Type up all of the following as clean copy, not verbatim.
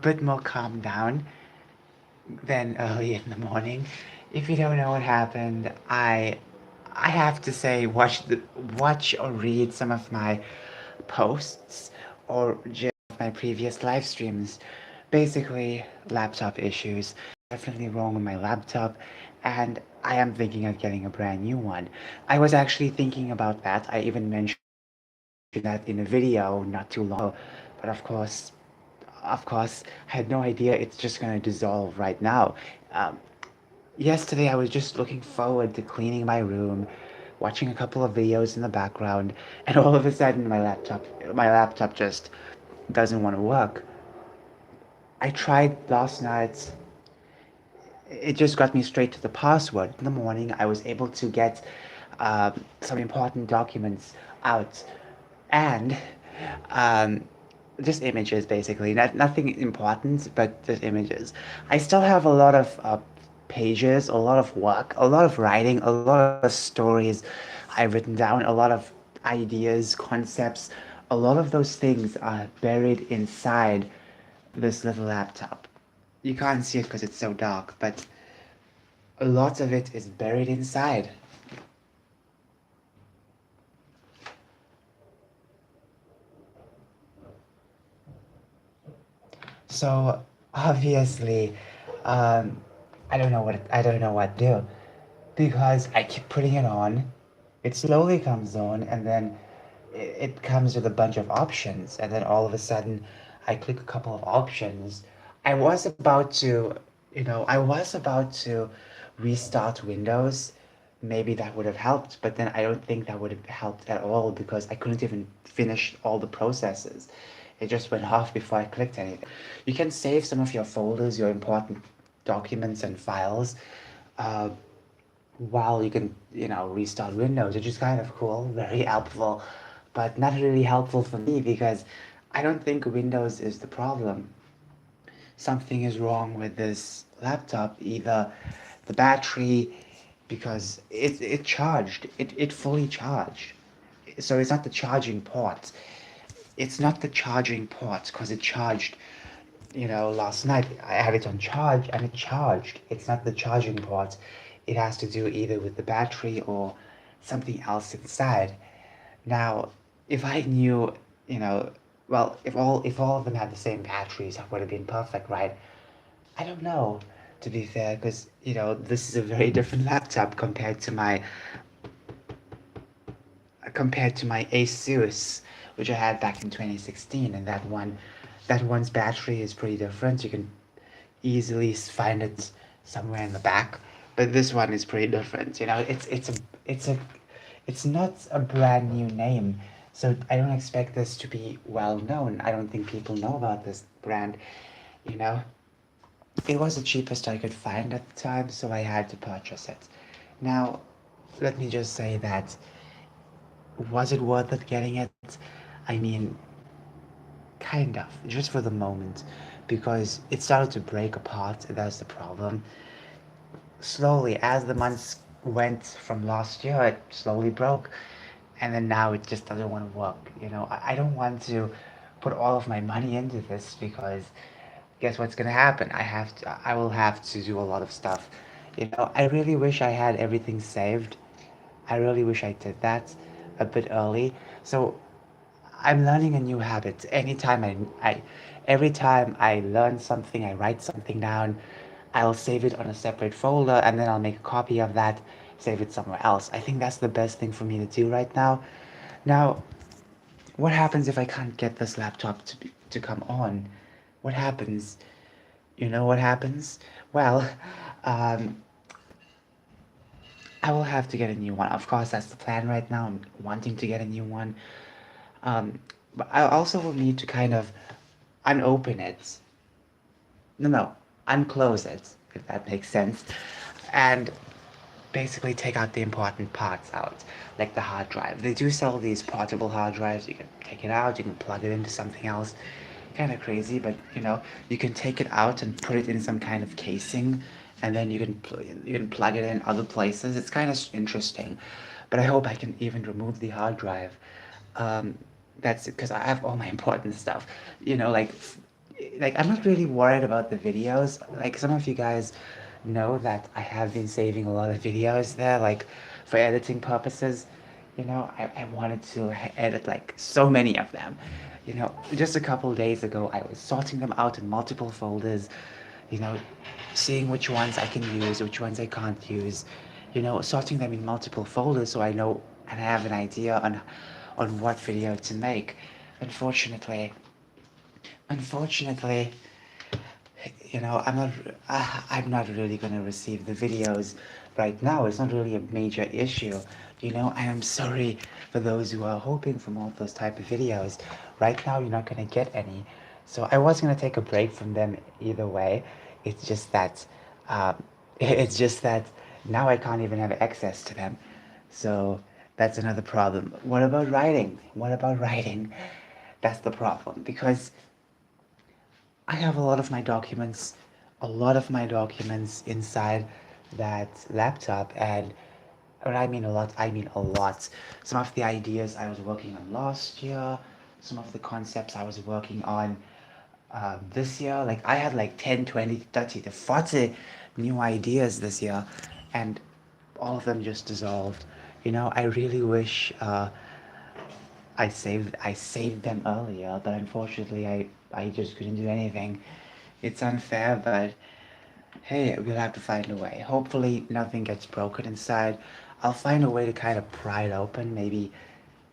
bit more calmed down than early in the morning. If you don't know what happened, I have to say watch or read some of my posts or just my previous live streams. Basically, laptop issues. Definitely wrong with my laptop, and I am thinking of getting a brand new one. I was actually thinking about that. I even mentioned that in a video not too long ago, but of course, I had no idea it's just gonna dissolve right now. Um, Yesterday, I was just looking forward to cleaning my room, watching a couple of videos in the background, and all of a sudden, my laptop just doesn't want to work. I tried last night. It just got me straight to the password. In the morning, I was able to get some important documents out, and um, just images basically. Nothing important, but just images. I still have a lot of pages, a lot of work, a lot of writing, a lot of stories I've written down, a lot of ideas, concepts. A lot of those things are buried inside this little laptop. You can't see it because it's so dark, but a lot of it is buried inside. So obviously, um, I don't know what to do because I keep putting it on. It slowly comes on, and then it comes with a bunch of options, and then all of a sudden, I click a couple of options. I was about to restart Windows. Maybe that would have helped, but then I don't think that would have helped at all because I couldn't even finish all the processes. It just went off before I clicked anything. You can save some of your folders, your important documents and files, uh, while you can, restart Windows, which is kind of cool, very helpful, but not really helpful for me because I don't think Windows is the problem. Something is wrong with this laptop, either the battery, because it charged, it fully charged. So it's not the charging port. It's not the charging port because it charged, last night I had it on charge and it charged. It's not the charging port. It has to do either with the battery or something else inside. Now, if I knew, you know, well, if all of them had the same batteries, that would have been perfect, right? I don't know, to be fair, because this is a very different laptop compared to my Asus, which I had back in 2016, and that one's battery is pretty different. You can easily find it somewhere in the back, but this one is pretty different. It's not a brand new name, so I don't expect this to be well known. I don't think people know about this brand. You know, it was the cheapest I could find at the time, so I had to purchase it. Now, let me just say that was it worth it getting it? I mean, kind of, just for the moment, because it started to break apart. That's the problem. Slowly, as the months went from last year, it slowly broke, and then now it just doesn't want to work. I don't want to put all of my money into this because guess what's gonna happen? I will have to do a lot of stuff. I really wish I had everything saved. I really wish I did that a bit early. So I'm learning a new habit. Every time I learn something, I write something down, I'll save it on a separate folder and then I'll make a copy of that, save it somewhere else. I think that's the best thing for me to do right now. Now, what happens if I can't get this laptop to come on? What happens? You know what happens? Well, um, I will have to get a new one. Of course, that's the plan right now. I'm wanting to get a new one. Um, but I also will need to kind of unopen it. No, unclose it, if that makes sense. And basically take out the important parts out, like the hard drive. They do sell these portable hard drives. You can take it out, you can plug it into something else. Kind of crazy, but you can take it out and put it in some kind of casing, and then you can plug it in other places. It's kind of interesting, but I hope I can even remove the hard drive. That's because I have all my important stuff. Like like I'm not really worried about the videos. Like some of you guys know that I have been saving a lot of videos there, like for editing purposes. I wanted to edit like so many of them. Just a couple days ago, I was sorting them out in multiple folders, you know, seeing which ones I can use, which ones I can't use, sorting them in multiple folders so I know and I have an idea on what video to make. Unfortunately, unfortunately, I'm not really gonna receive the videos right now. It's not really a major issue. I am sorry for those who are hoping for more of those type of videos. Right now, you're not gonna get any. So I was gonna take a break from them either way. It's just that, um, it's just that now I can't even have access to them. So that's another problem. What about writing? What about writing? That's the problem because I have a lot of my documents inside that laptop, and when I mean a lot, I mean a lot. Some of the ideas I was working on last year, some of the concepts I was working on this year, like I had like 10, 20, 30 to 40 new ideas this year, and all of them just dissolved. I really wish I saved them earlier, but unfortunately I just couldn't do anything. It's unfair, but hey, we'll have to find a way. Hopefully nothing gets broken inside. I'll find a way to kind of pry it open, maybe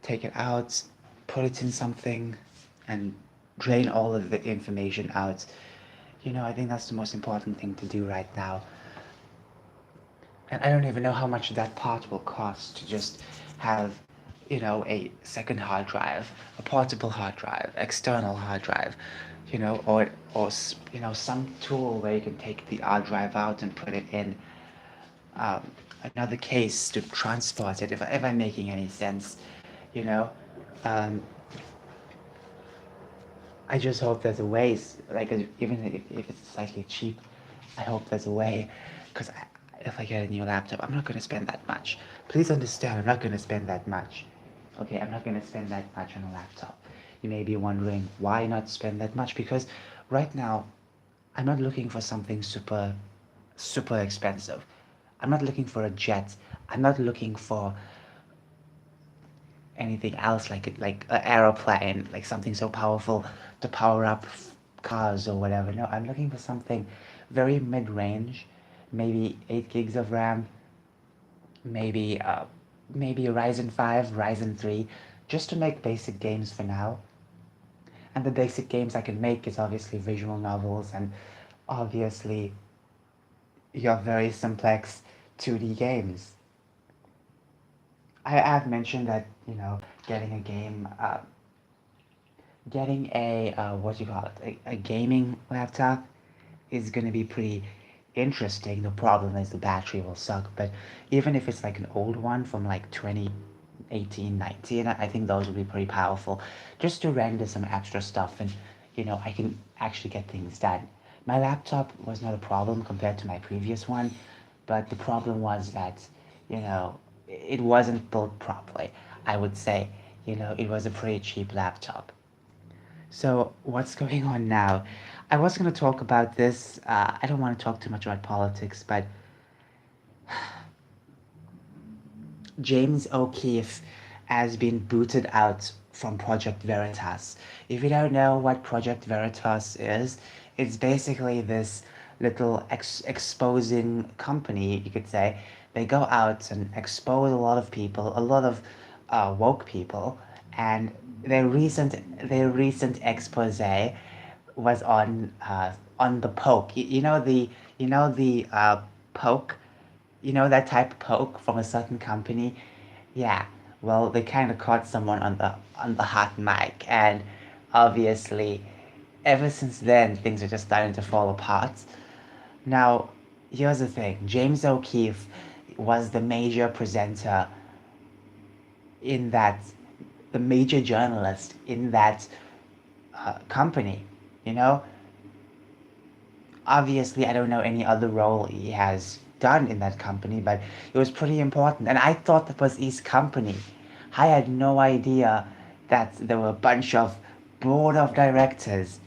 take it out, put it in something, and drain all of the information out. I think that's the most important thing to do right now. And I don't even know how much that part will cost to just have, a second hard drive, a portable hard drive, external hard drive, or some tool where you can take the hard drive out and put it in um, another case to transport it. If I'm making any sense, you know, um, I just hope there's a way. Like even if it's slightly cheap, I hope there's a way. Because if I get a new laptop, I'm not gonna spend that much. Please understand, I'm not gonna spend that much. Okay, I'm not gonna spend that much on a laptop. You may be wondering why not spend that much, because right now I'm not looking for something super expensive. I'm not looking for a jet. I'm not looking for anything else like an aeroplane, like something so powerful to power up cars or whatever. No, I'm looking for something very mid-range, maybe 8 gigs of RAM, maybe maybe a Ryzen 5, Ryzen 3, just to make basic games for now. And the basic games I can make is obviously visual novels and obviously your very simplex 2D games. I have mentioned that, getting a game, getting a, what do you call it, a gaming laptop is going to be pretty interesting. The problem is the battery will suck, but even if it's like an old one from like 2018, 19, I think those will be pretty powerful just to render some extra stuff and, I can actually get things done. My laptop was not a problem compared to my previous one, but the problem was that, it wasn't built properly. I would say, it was a pretty cheap laptop. So, what's going on now? I was going to talk about this. I don't want to talk too much about politics, but James O'Keefe has been booted out from Project Veritas. If you don't know what Project Veritas is, it's basically this little exposing company, you could say. They go out and expose a lot of people, a lot of woke people, and their recent expose was on the poke. You know the poke, that type of poke from a certain company. Yeah, well, they kind of caught someone on the hot mic, and obviously, ever since then, things are just starting to fall apart. Now, here's the thing: James O'Keefe was the major presenter in that, the major journalist in that company. You know, obviously, I don't know any other role he has done in that company, but it was pretty important. And I thought that was his company. I had no idea that there were a bunch of board of directors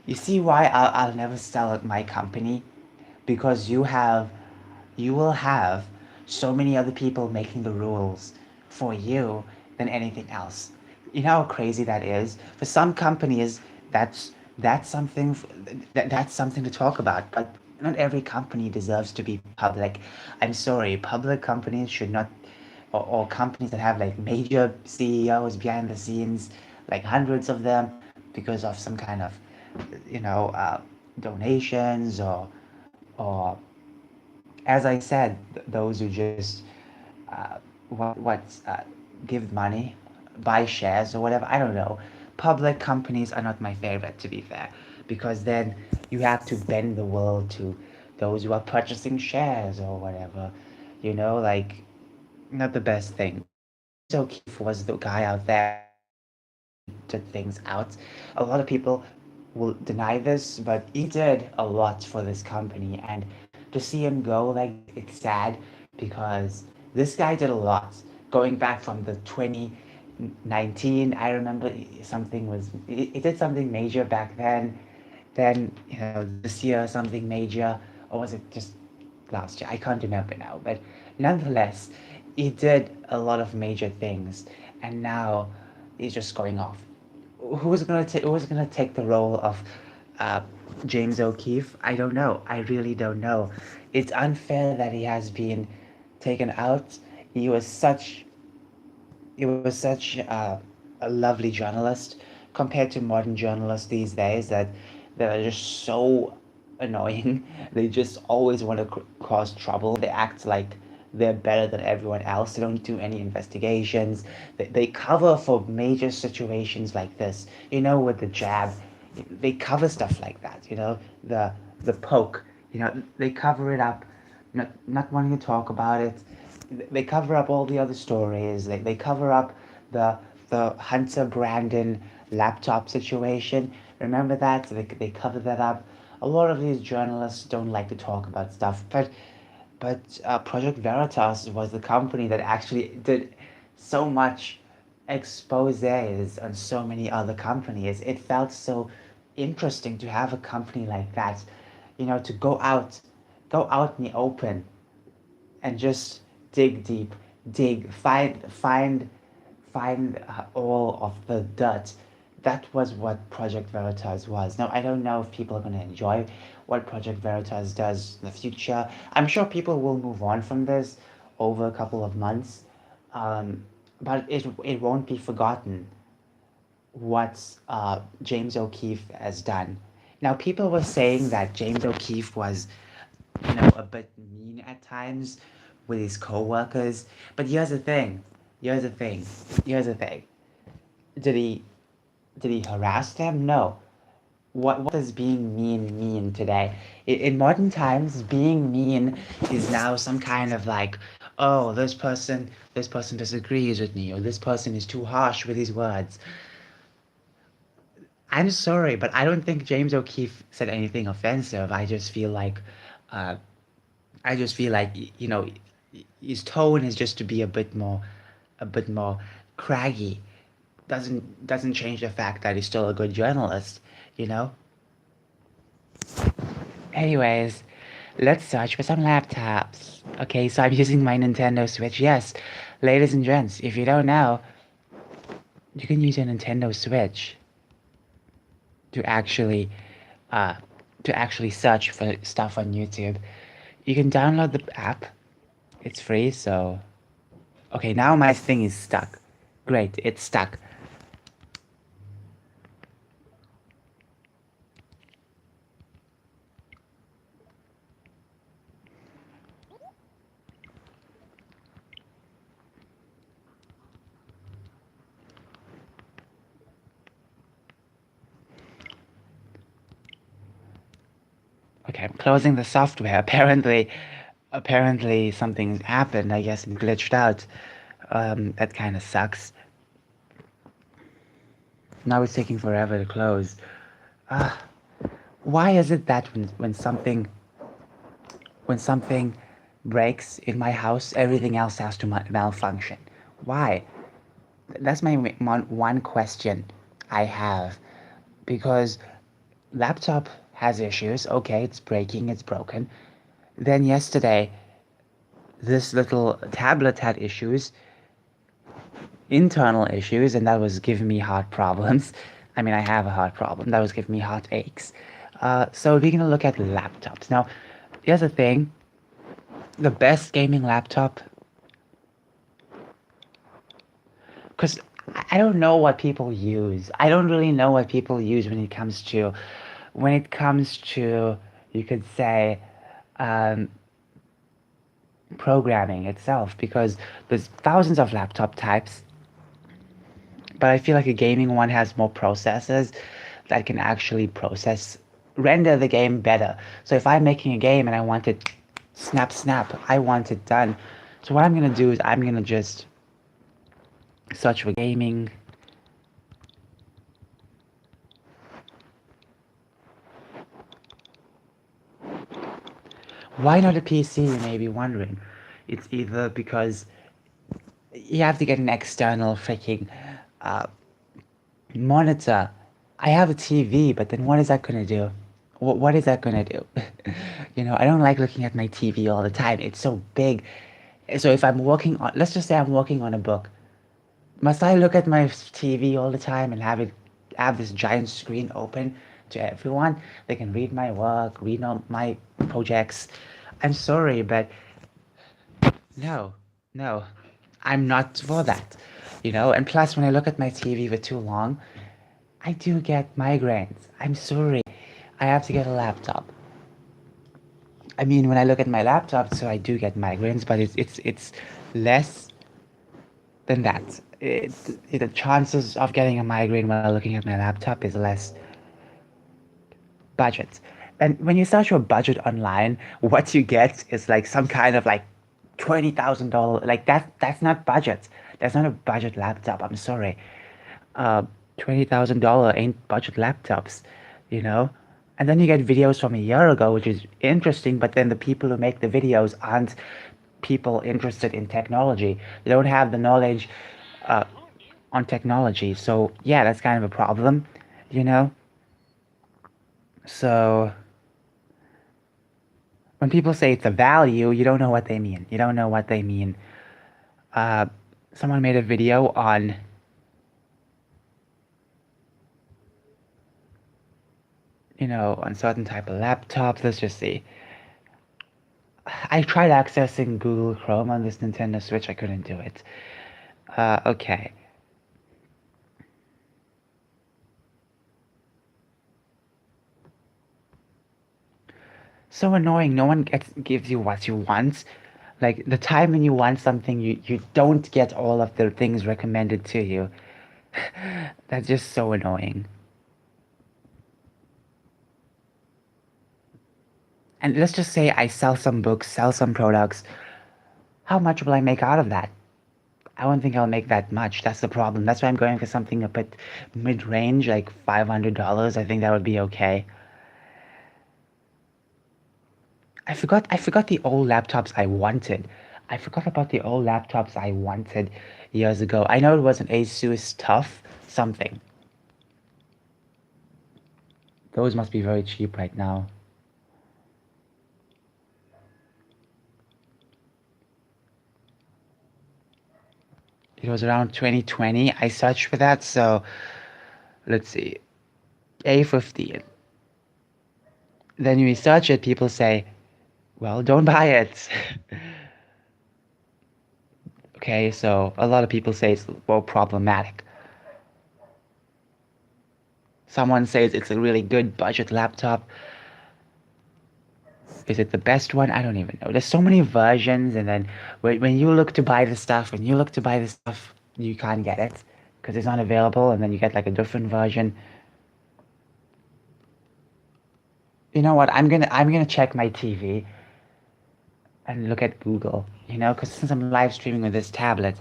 You see why I'll never sell my company? Because you will have so many other people making the rules for you than anything else. You know how crazy that is? For some companies, that's that's something that's something to talk about, but not every company deserves to be public. I'm sorry, public companies should not, or companies that have like major CEOs behind the scenes, like hundreds of them, because of some kind of, you know, donations or as I said, those who just what give money, buy shares or whatever. I don't know. Public companies are not my favorite, to be fair, because then you have to bend the world to those who are purchasing shares or whatever. You know, like not the best thing. James O'Keefe was the guy out there who actually did things out. A lot of people will deny this, but he did a lot for this company, and to see him go like this, it's sad because this guy did a lot. Going back from the 2019, I remember something was he did something major back then. Then you know this year something major, or was it just last year? I can't remember now, but nonetheless, he did a lot of major things, and now he's just going off. Who's gonna take the role of uh, James O'Keefe? I don't know. I really don't know. It's unfair that he has been taken out. He was such he was such a lovely journalist compared to modern journalists these days that are just so annoying. They just always want to cause trouble. They act like they're better than everyone else. They don't do any investigations. They cover for major situations like this. You know, with the jab, they cover stuff like that. You know, the poke. You know, they cover it up, not wanting to talk about it. They cover up all the other stories. They cover up the Hunter Brandon laptop situation. Remember that? So they cover that up. A lot of these journalists don't like to talk about stuff, but Project Veritas was the company that actually did so much exposes on so many other companies. It felt so interesting to have a company like that, you know, to go out in the open and just dig deep, find all of the dirt. That was what Project Veritas was. Now I don't know if people are going to enjoy what Project Veritas does in the future. I'm sure people will move on from this over a couple of months, um, but it won't be forgotten what James O'Keefe has done. Now people were saying that James O'Keefe was, you know, a bit mean at times with his co-workers. But here's the thing. Here's the thing. Here's the thing. Did he harass them? No. What does being mean today? In modern times, being mean is now some kind of like, oh, this person disagrees with me, or this person is too harsh with his words. I'm sorry, but I don't think James O'Keefe said anything offensive. Uh, I just feel like you know, his tone is just to be a bit more craggy. Doesn't change the fact that he's still a good journalist. You know. Anyways, let's search for some laptops. Okay, so I'm using my Nintendo Switch. Yes, ladies and gents, if you don't know, you can use your Nintendo Switch to actually uh to actually search for stuff on YouTube. You can download the app. It's free, so okay, now my thing is stuck. Great, it's stuck. Okay, I'm closing the software. Apparently something happened. I guess it glitched out. That kind of sucks. Now it's taking forever to close. Ah, why is it that when something breaks in my house, everything else has to malfunction? Why? That's my one question I have, because laptop has issues. Okay, it's breaking, it's broken. Then yesterday, this little tablet had issues, internal issues, and that was giving me heart problems. I mean, I have a heart problem. That was giving me heart aches. So we're gonna look at laptops. Now, here's the thing. The best gaming laptop, because I don't know what people use. I don't really know what people use when it comes to, you could say, um, programming itself, because there's thousands of laptop types, but I feel like a gaming one has more processors that can actually render the game better. So if I'm making a game and I want it snap, snap, I want it done. So what I'm gonna do is I'm gonna just search for gaming. Why not a PC, you may be wondering. It's either because you have to get an external freaking uh, monitor. I have a TV, but then what is that gonna do? What is that gonna do? I don't like looking at my TV all the time. It's so big. So if I'm working on, let's just say I'm working on a book, must I look at my TV all the time and have this giant screen open to everyone? They can read my work, read all my projects. I'm sorry, but no, no, I'm not for that. And plus, when I look at my TV for too long, I do get migraines. I'm sorry. I have to get a laptop. I mean, when I look at my laptop, so I do get migraines, but it's less than that. The chances of getting a migraine while looking at my laptop is less. Budget. And when you search for budget online, what you get is like some kind of like $20,000. Like that's not budget. That's not a budget laptop. I'm sorry. $20,000 ain't budget laptops, you know? And then you get videos from a year ago, which is interesting, but then the people who make the videos aren't people interested in technology. They don't have the knowledge uh, on technology. So, yeah, that's kind of a problem, you know? So, when people say it's a value, you don't know what they mean. You don't know what they mean. Uh, Someone made a video on certain type of laptops. Let's just see. I tried accessing Google Chrome on this Nintendo Switch. I couldn't do it. Okay. So annoying. No one gives you what you want. Like the time when you want something, you don't get all of the things recommended to you. That's just so annoying. And let's just say I sell some books, sell some products. How much will I make out of that? I don't think I'll make that much. That's the problem. That's why I'm going for something a bit mid-range, like $500. I think that would be okay. I forgot the old laptops I wanted. I forgot about the old laptops I wanted years ago. I know it was an Asus Tough something. Those must be very cheap right now. It was around 2020. I searched for that, so let's see. A15. Then you research it, people say, well, don't buy it. Okay, so a lot of people say it's well problematic. Someone says it's a really good budget laptop. Is it the best one? I don't even know. There's so many versions, and then when you look to buy the stuff, you can't get it because it's not available, and then you get like a different version. You know what? I'm gonna check my TV and look at Google. Because since I'm live streaming with this tablet,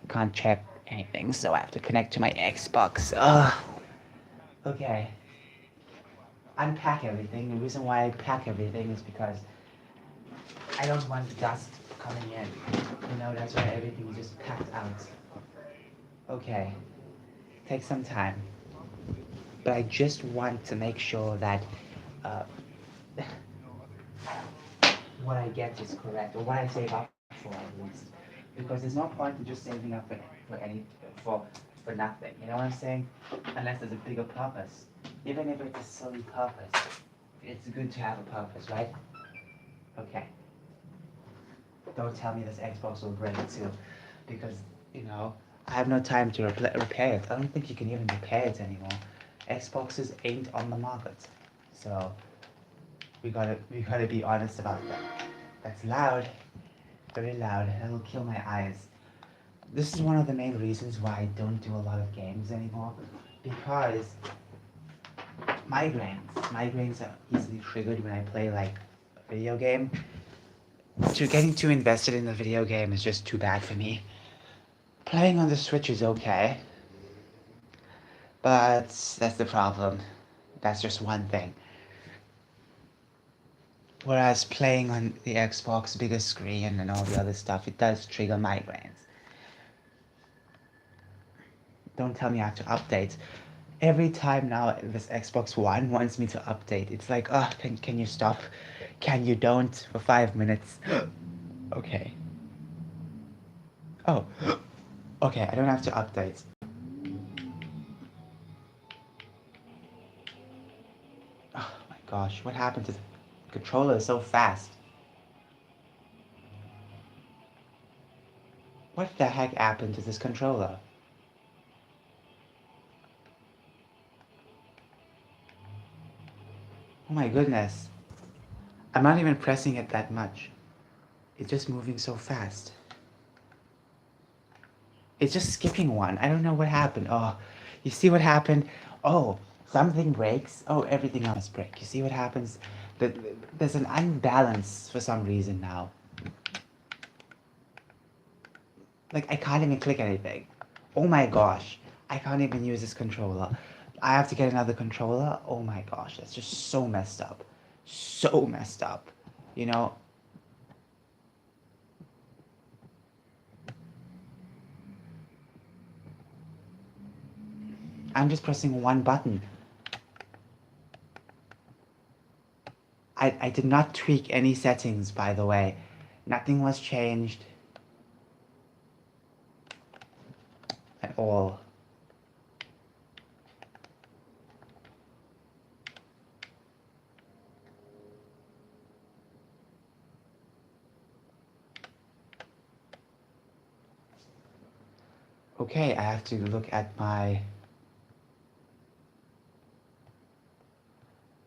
I can't check anything, so I have to connect to my Xbox. Ugh. Okay. Unpack everything. The reason why I pack everything is because I don't want dust coming in. That's why everything is just packed out. Okay. Take some time. but I just want to make sure that uh, what I get is correct, or what I save up for at least. Because there's no point in just saving up for for nothing. You know what I'm saying? Unless there's a bigger purpose. Even if it's a silly purpose, it's good to have a purpose, right? Okay. Don't tell me this Xbox will break too, because you know I have no time to repair it. I don't think you can even repair it anymore. Xboxes ain't on the market, so we gotta be honest about that. That's loud, very loud. It'll kill my eyes. This is one of the main reasons why I don't do a lot of games anymore, because migraines are easily triggered when I play like a video game. Getting too invested in the video game is just too bad for me. Playing on the Switch is okay, but that's the problem. That's just one thing. Whereas playing on the Xbox bigger screen and all the other stuff, it does trigger migraines. Don't tell me I have to update. Every time now this Xbox One wants me to update, it's like, oh, can you stop? Can you don't for 5 minutes? Okay. Oh, okay, I don't have to update. Oh my gosh, what happened to the controller so fast? What the heck happened to this controller? Oh my goodness. I'm not even pressing it that much. It's just moving so fast. It's just skipping one. I don't know what happened. Oh, you see what happened? Oh, something breaks. Oh, everything else breaks. You see what happens? There's an unbalance for some reason now. Like, I can't even click anything. Oh my gosh. I can't even use this controller. I have to get another controller. Oh my gosh, that's just so messed up. So messed up. You know, I'm just pressing one button. I did not tweak any settings, by the way. Nothing was changed at all. Okay, I have to look at my...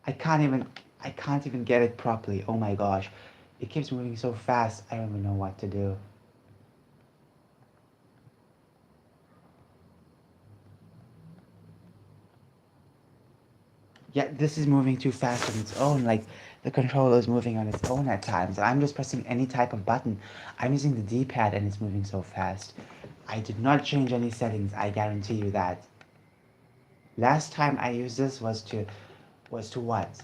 I can't even get it properly. Oh my gosh. It keeps moving so fast, I don't even know what to do. Yeah, this is moving too fast on its own. Like, the controller is moving on its own at times. I'm just pressing any type of button. I'm using the D-pad and it's moving so fast. I did not change any settings, I guarantee you that. Last time I used this was to what?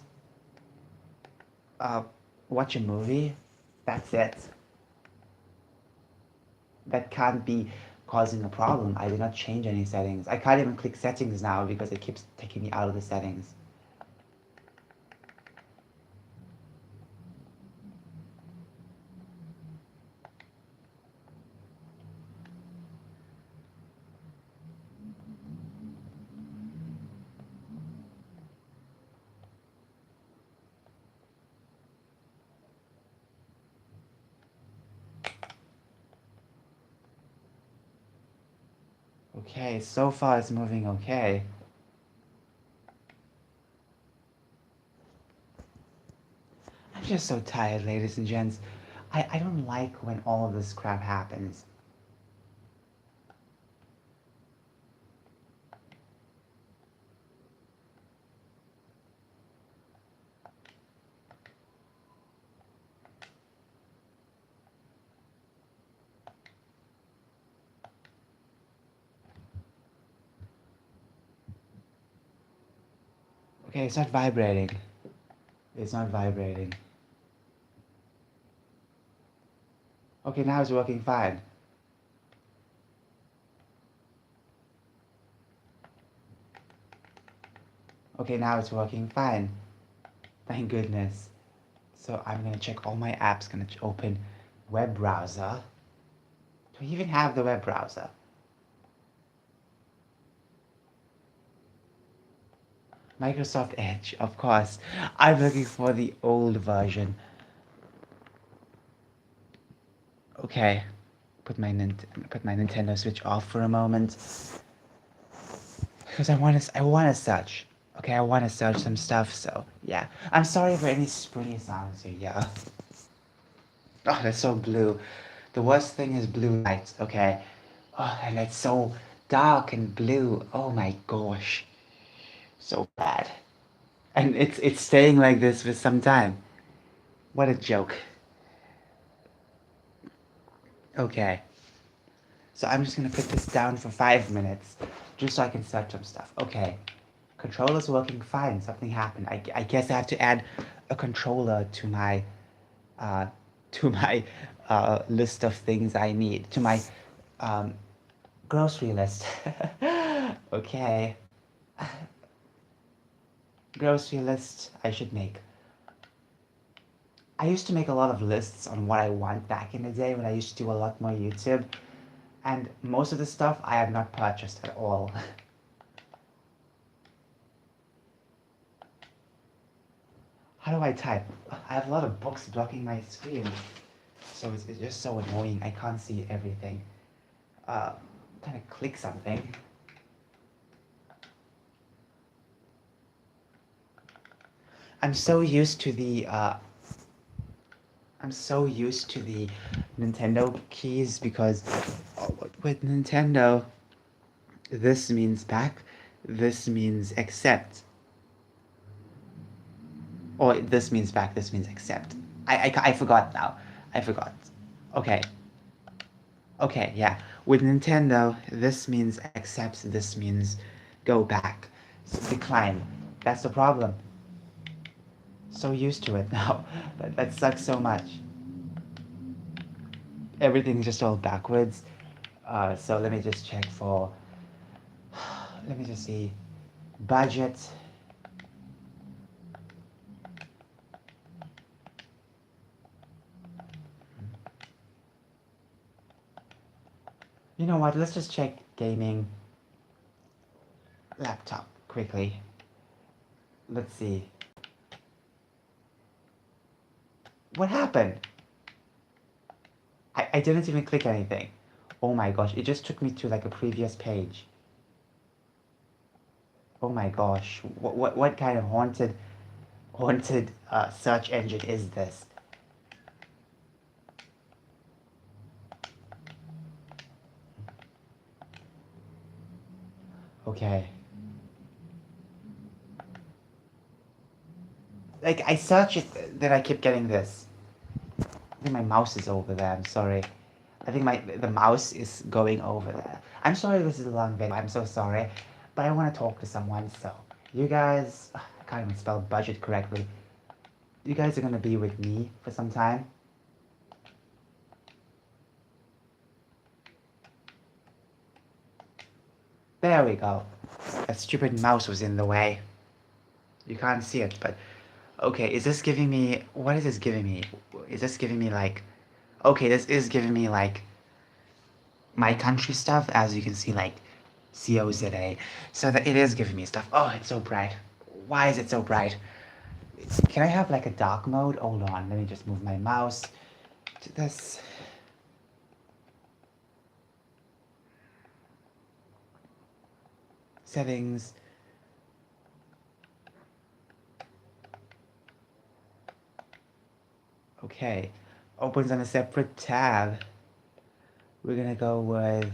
Uh, watch a movie? That's it. That can't be causing a problem. I did not change any settings. I can't even click settings now because it keeps taking me out of the settings. Okay, so far it's moving okay. I'm just so tired, ladies and gents. I don't like when all of this crap happens. Okay, it's not vibrating. It's not vibrating. Okay, now it's working fine. Okay, now it's working fine. Thank goodness. So I'm gonna check all my apps, gonna open web browser. Do I even have the web browser? Microsoft Edge, of course. I'm looking for the old version. Okay, put my Nintendo Switch off for a moment because I want to search. Okay, I want to search some stuff. So yeah, I'm sorry for any springy sounds here. Yeah. Oh, that's so blue. The worst thing is blue lights. Okay. Oh, and it's so dark and blue. Oh my gosh, so bad. And it's staying like this for some time. What a joke. Okay. So I'm just gonna put this down for 5 minutes, just so I can search some stuff. Okay, controller's working fine. Something happened. I guess I have to add a controller uh, to my list of things I need, to my um, grocery list. Okay, grocery list I should make. I used to make a lot of lists on what I want back in the day when I used to do a lot more YouTube, and most of the stuff I have not purchased at all. How do I type? I have a lot of books blocking my screen, so it's just so annoying. I can't see everything. I'm trying to click something. I'm so used to the I'm so used to the Nintendo keys because with Nintendo, this means back, this means accept, or this means back, this means accept. I forgot now. I forgot. Okay. Okay, yeah. With Nintendo, this means accept, this means go back. So decline. That's the problem. So used to it now. That sucks so much. Everything's just all backwards. So let me just check for. Let me just see. Budget. You know what? Let's just check gaming laptop quickly. Let's see. What happened? I didn't even click anything. Oh my gosh, it just took me to like a previous page. Oh my gosh, what kind of haunted search engine is this? Okay. Like I search it, then I keep getting this. I think my mouse is over there. I'm sorry. I think the mouse is going over there. I'm sorry this is a long video. I'm so sorry, but I want to talk to someone. So you guys, I can't even spell budget correctly. You guys are gonna be with me for some time. There we go. That stupid mouse was in the way. You can't see it, but okay. Is this giving me? What is this giving me? Is this giving me like? Okay, this is giving me like my country stuff, as you can see, like COZA. So that it is giving me stuff. Oh, it's so bright. Why is it so bright? Can I have like a dark mode? Hold on, let me just move my mouse to this. Settings. Okay, opens on a separate tab. We're gonna go with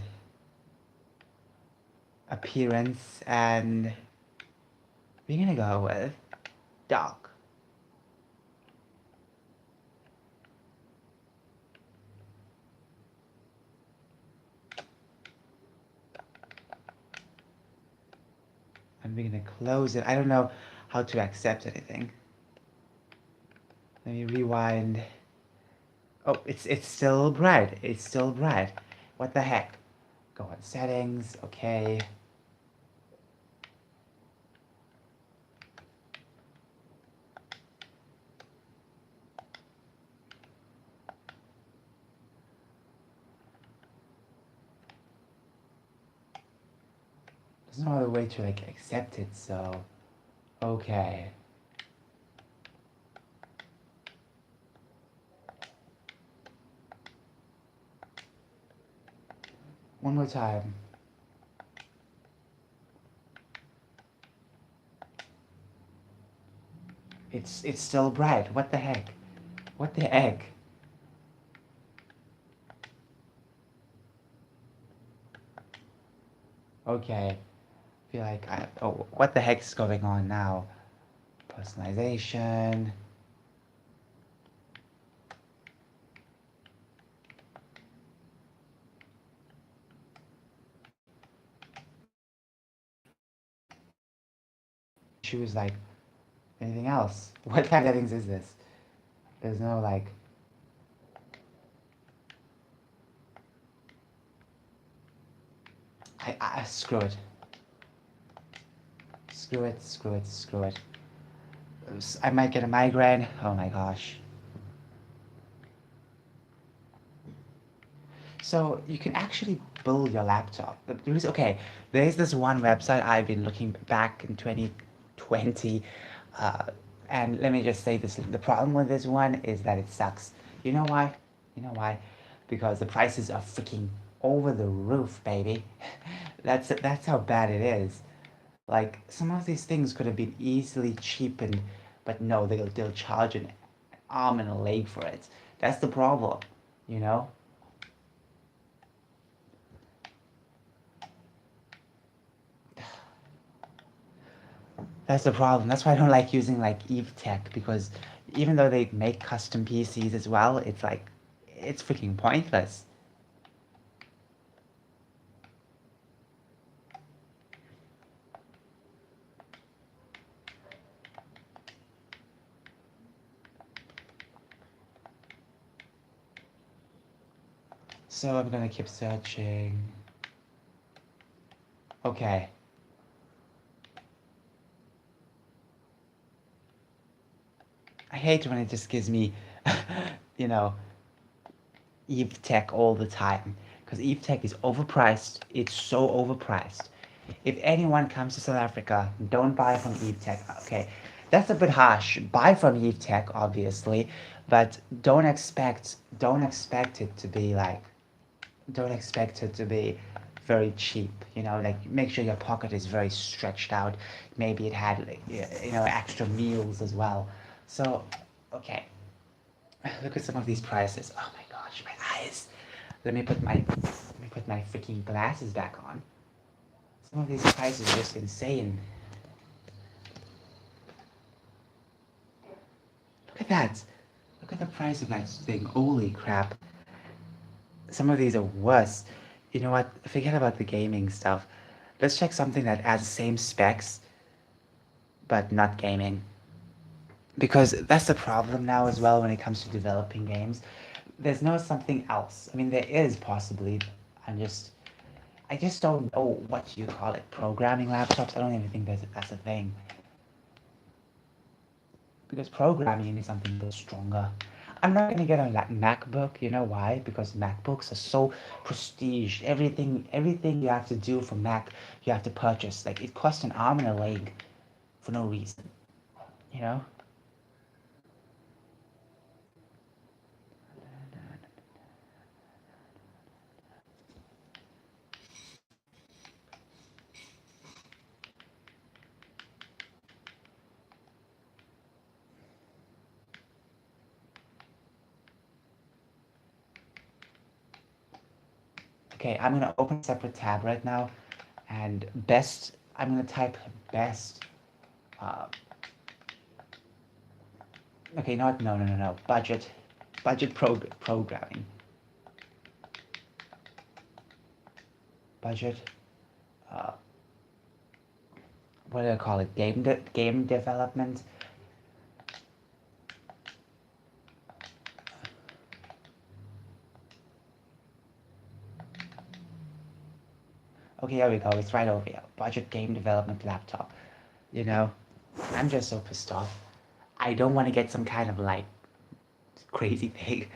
appearance and we're gonna go with dark. And we're gonna close it. I don't know how to accept anything. Let me rewind. Oh, it's still bright. It's still bright. What the heck? Go on settings. Okay. There's no other way to like accept it, so okay. One more time. It's still bright. What the heck? What the heck? Okay. I feel like I oh what the heck is going on now? Personalization. Choose like anything else. What kind of settings is this? There's no like I screw it. Screw it, screw it, screw it. I might get a migraine. Oh my gosh. So you can actually build your laptop. Okay, there's this one website I've been looking back in 2020, uh, and let me just say this: the problem with this one is that it sucks. You know why? You know why? Because the prices are freaking over the roof, baby. That's how bad it is. Like some of these things could have been easily cheapened, but no, they'll charge an arm and a leg for it. That's the problem, you know. That's the problem. That's why I don't like using like Eve Tech because even though they make custom PCs as well, it's like it's freaking pointless. So I'm gonna keep searching. Okay. I hate when it just gives me, you know, Eve Tech all the time because Eve Tech is overpriced. It's so overpriced. If anyone comes to South Africa, don't buy from Eve Tech. Okay, that's a bit harsh. Buy from Eve Tech, obviously, but don't expect it to be like don't expect it to be very cheap. You know, like make sure your pocket is very stretched out. Maybe it had like, extra meals as well. So, okay, look at some of these prices. Oh my gosh, my eyes. Let me put my freaking glasses back on. Some of these prices are just insane. Look at that. Look at the price of that thing. Holy crap. Some of these are worse. You know what? Forget about the gaming stuff. Let's check something that has the same specs but not gaming. Because that's the problem now as well when it comes to developing games. There's no something else. I mean, there is possibly. I'm just I just don't know what you call it. Programming laptops. I don't even think that's a thing. Because programming is something that's stronger. I'm not gonna get a MacBook. You know why? Because MacBooks are so prestige. Everything you have to do for Mac, you have to purchase. Like it costs an arm and a leg for no reason. You know? Okay, I'm gonna open a separate tab right now, and best. I'm gonna type best. Uh, okay, not no no no no budget programming budget. Uh, what do I call it? Game development. Okay, here we go. It's right over here. Budget game development laptop. You know, I'm just so pissed off. I don't want to get some kind of like crazy thing.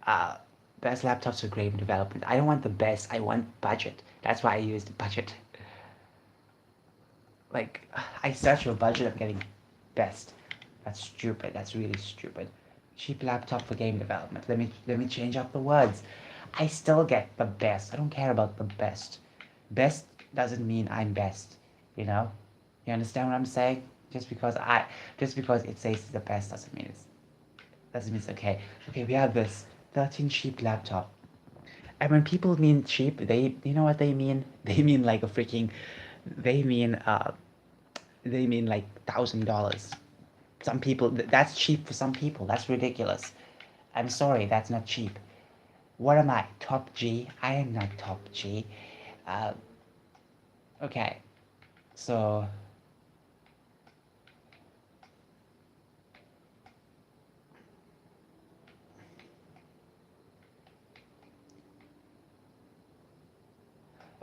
Uh, best laptops for game development. I don't want the best. I want budget. That's why I used budget. Like, I search for budget, I'm getting best. That's stupid. That's really stupid. Cheap laptop for game development. Let me change up the words. I still get the best. I don't care about the best. Best doesn't mean I'm best. You know? You understand what I'm saying? Just because it says it's the best doesn't mean it's okay. Okay, we have this 13 cheap laptop. And when people mean cheap, they you know what they mean? They mean like a freaking they mean like $1,000. Some people that's cheap for some people. That's ridiculous. I'm sorry, that's not cheap. What am I? Top G? I am not top G. Uh, okay, so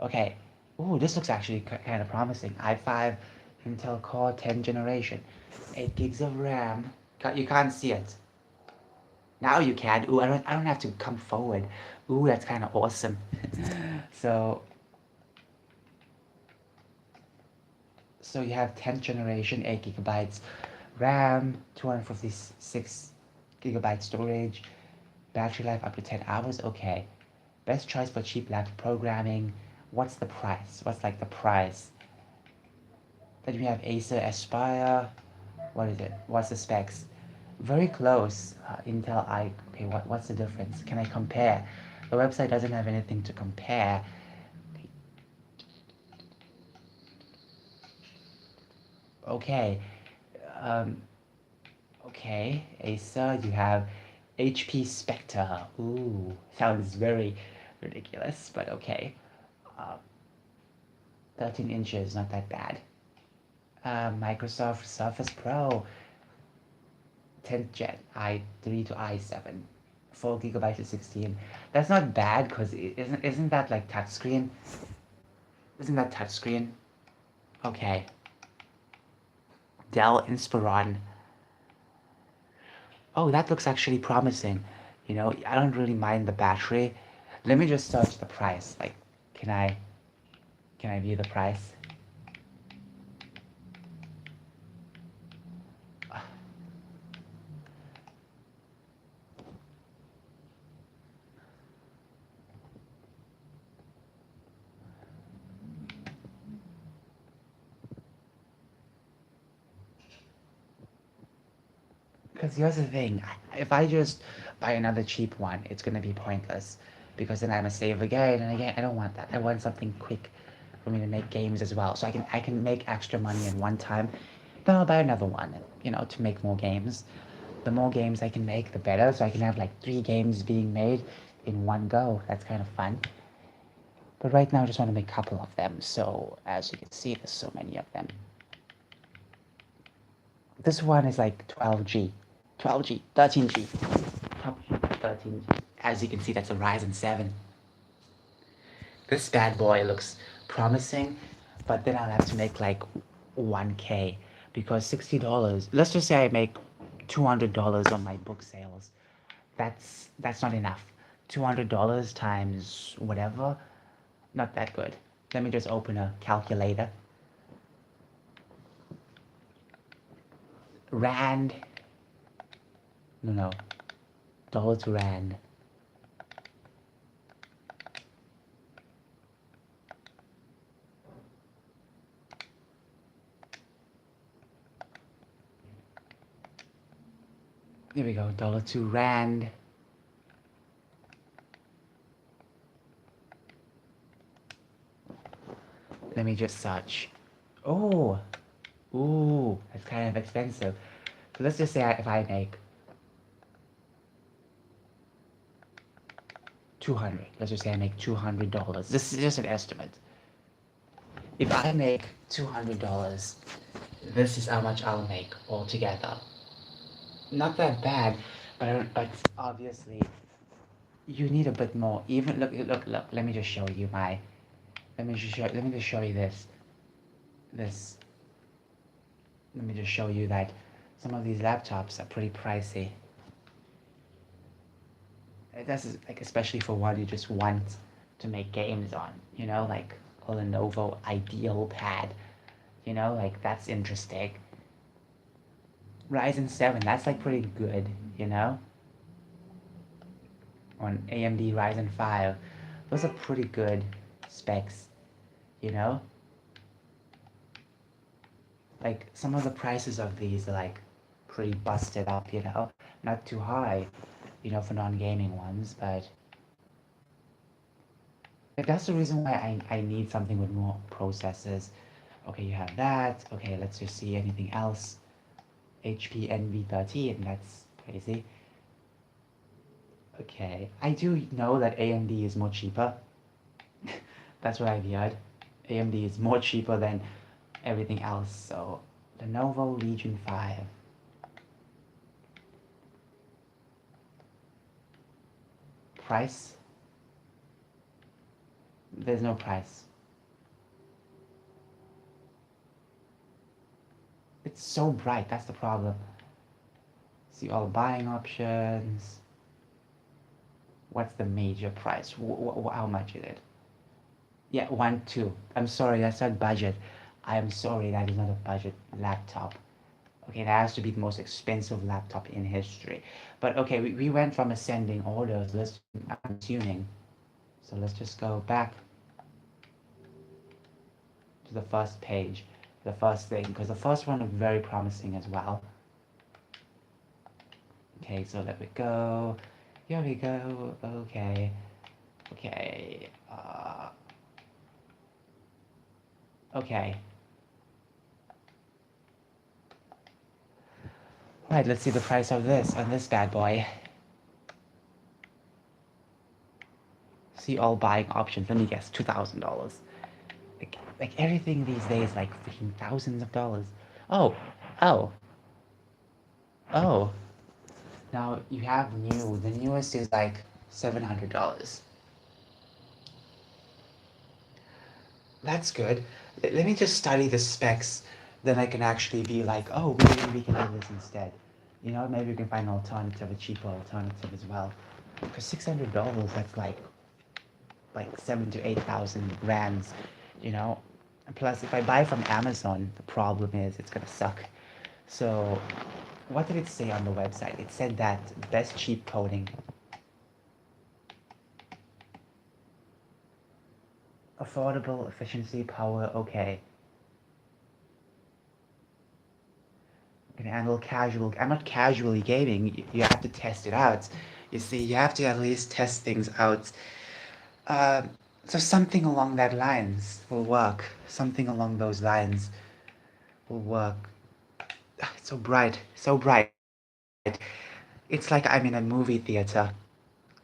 okay. Ooh, this looks actually kind of promising. i5 Intel Core 10 generation, 8 gigs of RAM. You can't see it. Now you can. Ooh, I don't have to come forward. Ooh, that's kind of awesome. So you have 10th generation, 8 gigabytes RAM, 256 gigabyte storage, battery life up to 10 hours. Okay. Best choice for cheap laptop programming. What's the price? What's like the price? Then we have Acer Aspire. What is it? What's the specs? Very close. Intel I. Okay, what's the difference? Can I compare? The website doesn't have anything to compare. Okay. Um, okay. Acer, you have HP Spectre. Ooh, sounds very ridiculous, but okay. Uh, 13 inches, not that bad. Microsoft Surface Pro 10th gen i3 to i7, 4 gigabytes to 16. That's not bad because isn't that like touchscreen? Isn't that touchscreen? Okay. Dell Inspiron. Oh, that looks actually promising. You know, I don't really mind the battery. Let me just search the price. Like, can I view the price? Because here's the thing, if I just buy another cheap one, it's gonna be pointless. Because then I'm gonna save again and again. I don't want that. I want something quick for me to make games as well. So I can make extra money at one time. Then I'll buy another one, you know, to make more games. The more games I can make, the better. So I can have like 3 games being made in one go. That's kind of fun. But right now I just want to make a couple of them. So as you can see, there's so many of them. This one is like 12G. 12G, 13G. 13G. As you can see, that's a Ryzen 7. This bad boy looks promising, but then I'll have to make like 1K because $60. Let's just say I make $200 on my book sales. That's not enough. $200 times whatever, not that good. Let me just open a calculator. Rand. No. Dollar to rand. There we go. Dollar to rand. Let me just search. Oh. Ooh, that's kind of expensive. So let's just say if I make 200. Let's just say I make $200. This is just an estimate. If I make $200, this is how much I'll make altogether. Not that bad, but obviously you need a bit more. Even look. Let me just show you my. Let me just show you this. This. Let me just show you that some of these laptops are pretty pricey. That's like especially for one you just want to make games on. You know, like a Lenovo Ideal Pad. You know, like that's interesting. Ryzen 7, that's like pretty good, you know? On AMD Ryzen 5. Those are pretty good specs, you know? Like some of the prices of these are like pretty busted up, you know? Not too high, you know, for non-gaming ones, but like, that's the reason why I need something with more processors. Okay, you have that. Okay, let's just see anything else. HP NV13, that's crazy. Okay, I do know that AMD is more cheaper. That's what I've heard. AMD is more cheaper than everything else, so Lenovo Legion 5. Price? There's no price. It's so bright, that's the problem. See all buying options. What's the major price? How much is it? Yeah, 1, 2. I'm sorry, that's not budget. I am sorry, that is not a budget laptop. Okay, that has to be the most expensive laptop in history. But okay, we went from ascending orders. I'm tuning. So let's just go back to the first page, the first thing, because the first one looked very promising as well. Okay, so there we go. Here we go. Okay. Okay. Okay. Right, let's see the price of this on this bad boy. See all buying options. Let me guess, $2,000. Like everything these days, like freaking thousands of dollars. Oh, oh, oh. Now you have new. The newest is like $700. That's good. Let me just study the specs. Then I can actually be like, oh, maybe we can do this instead. You know, maybe we can find an alternative, a cheaper alternative as well. For $600, that's like 7 to 8 thousand rands. You know, and plus if I buy from Amazon, the problem is it's gonna suck. So, what did it say on the website? It said that best cheap coding, affordable, efficiency, power. Okay, can handle casual. I'm not casually gaming. You have to test it out. You see, you have to at least test things out. Uh, so something along that lines will work. Something along those lines will work. It's so bright, so bright. It's like I'm in a movie theater.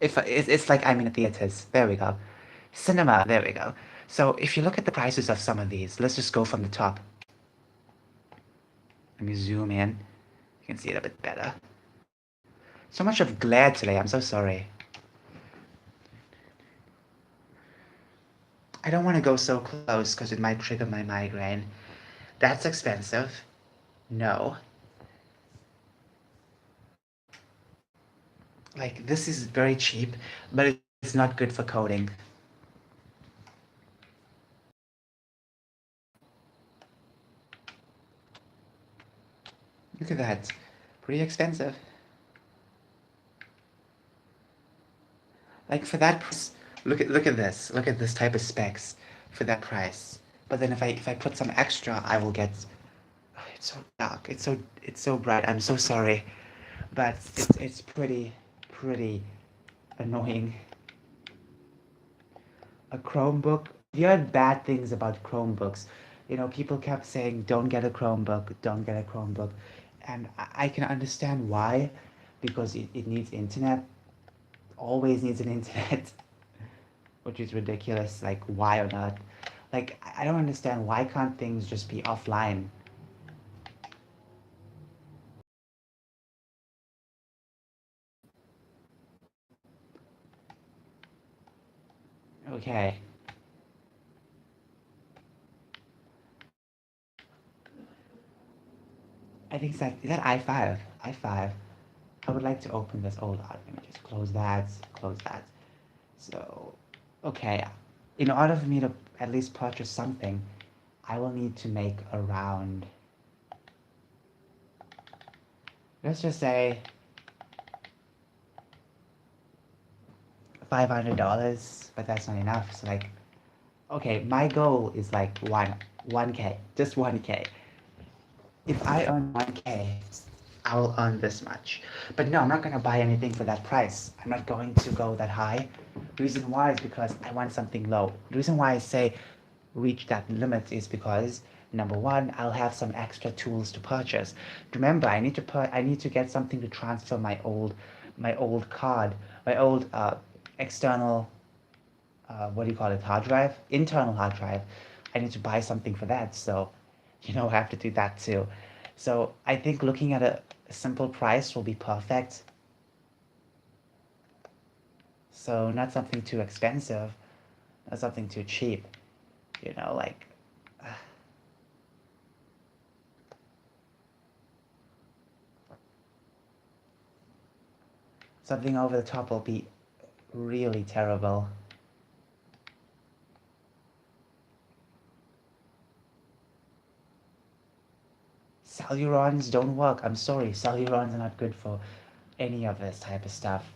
If it's like I'm in a theaters. There we go. Cinema. There we go. So if you look at the prices of some of these, let's just go from the top. Let me zoom in. You can see it a bit better. So much of glare today. I'm so sorry. I don't want to go so close because it might trigger my migraine. That's expensive. No. Like, this is very cheap, but it's not good for coding. Look at that. Pretty expensive. Like, for that price, look at this. Look at this type of specs for that price. But then if I put some extra, I will get... Oh, it's so dark. It's so bright. I'm so sorry. But it's pretty annoying. A Chromebook. You heard bad things about Chromebooks. You know, people kept saying, don't get a Chromebook, don't get a Chromebook. And I can understand why, because it needs internet, always needs an internet, which is ridiculous. Like, why or not? Like, I don't understand, why can't things just be offline? Okay. I think is that i5? i5. I would like to open this. Hold on, let me just close that, close that. So, okay, in order for me to at least purchase something, I will need to make around, let's just say $500, but that's not enough. So like, okay, my goal is like 1K, just 1K. If I earn 1K, I will earn this much. But no, I'm not gonna buy anything for that price. I'm not going to go that high. The reason why is because I want something low. The reason why I say reach that limit is because number one, I'll have some extra tools to purchase. Remember, I need to get something to transfer my old card, my old external what do you call it, hard drive, internal hard drive. I need to buy something for that, so I have to do that too. So I think looking at a simple price will be perfect. So not something too expensive, not something too cheap, like something over the top will be really terrible. Cellurons don't work. I'm sorry, cellurons are not good for any of this type of stuff.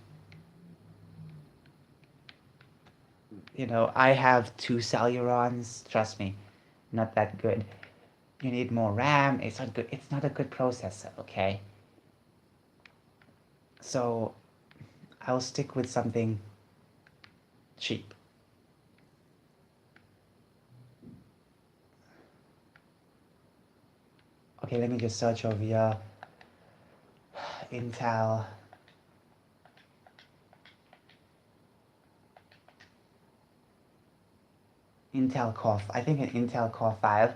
I have two Cellurons. Trust me, not that good. You need more RAM. It's not good. It's not a good processor, okay? So I'll stick with something cheap. Okay, let me just search over here. Intel. Intel Core. I think an Intel Core 5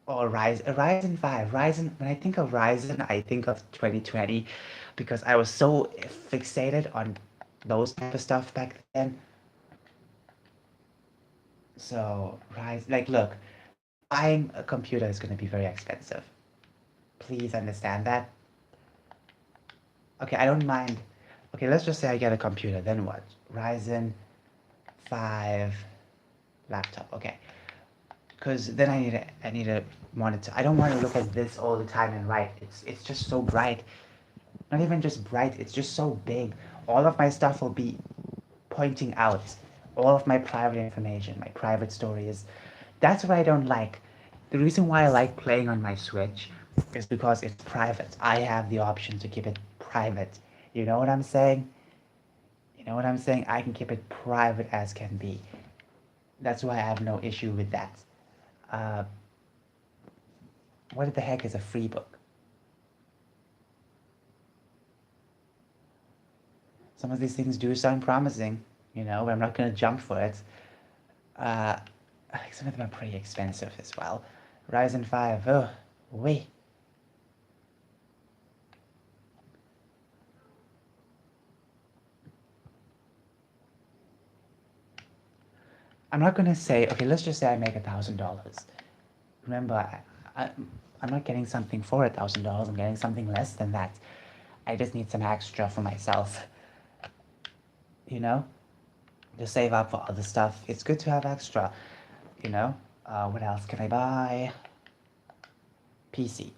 or a Ryzen 5. When I think of Ryzen, I think of 2020 because I was so fixated on those type of stuff back then. So, Ryzen, like, look, buying a computer is going to be very expensive. Please understand that. Okay, I don't mind. Okay, let's just say I get a computer. Then what? Ryzen 5 laptop. Okay, because then I need a monitor. I don't want to look at this all the time and write. It's just so bright. Not even just bright. It's just so big. All of my stuff will be pointing out. All of my private information, my private stories. That's what I don't like. The reason why I like playing on my Switch is because it's private. I have the option to keep it private. You know what I'm saying? You know what I'm saying? I can keep it private as can be. That's why I have no issue with that. Uh, what the heck is a free book? Some of these things do sound promising, but I'm not going to jump for it. Uh, some of them are pretty expensive as well. Ryzen 5, oh, wait. I'm not going to say, okay, let's just say I make $1,000. Remember, I, I'm not getting something for $1,000. I'm getting something less than that. I just need some extra for myself, you know, to save up for other stuff. It's good to have extra, you know. What else can I buy? PC.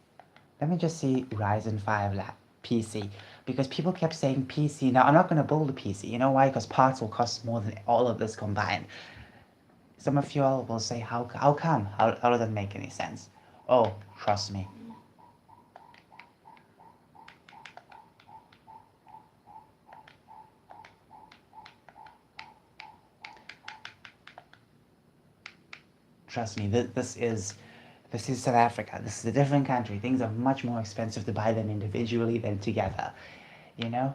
Let me just see Ryzen 5 PC because people kept saying PC. Now I'm not gonna build a PC. You know why? Because parts will cost more than all of this combined. Some of you all will say, how come? How does that make any sense? Oh, trust me. Trust me, this is South Africa. This is a different country. Things are much more expensive to buy them individually than together. You know?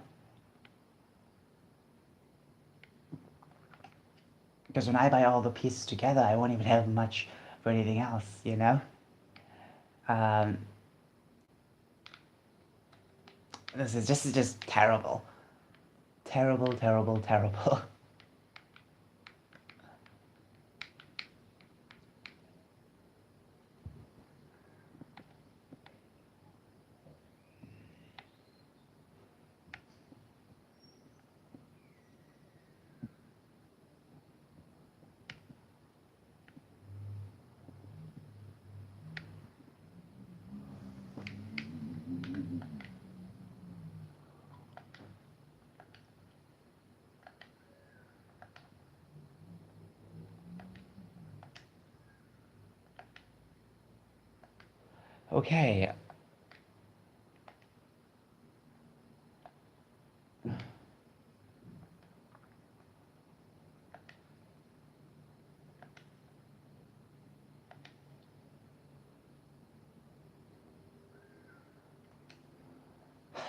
Because when I buy all the pieces together, I won't even have much for anything else, you know? Um, this is just terrible. Terrible, terrible, terrible. Okay,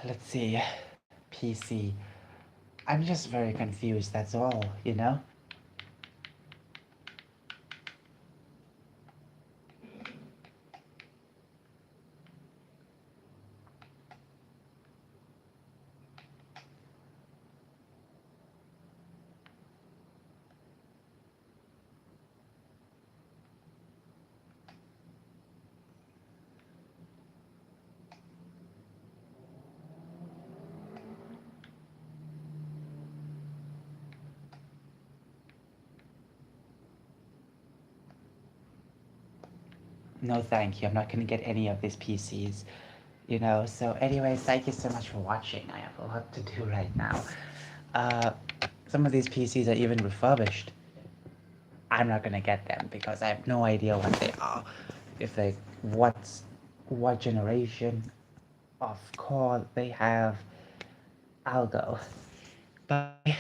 let's see. PC. I'm just very confused, that's all, you know? No, thank you. I'm not gonna get any of these PCs, you know? So, anyways, thank you so much for watching. I have a lot to do right now. Uh, some of these PCs are even refurbished. I'm not gonna get them because I have no idea what they are. If they, what generation of core they have, I'll go. Bye.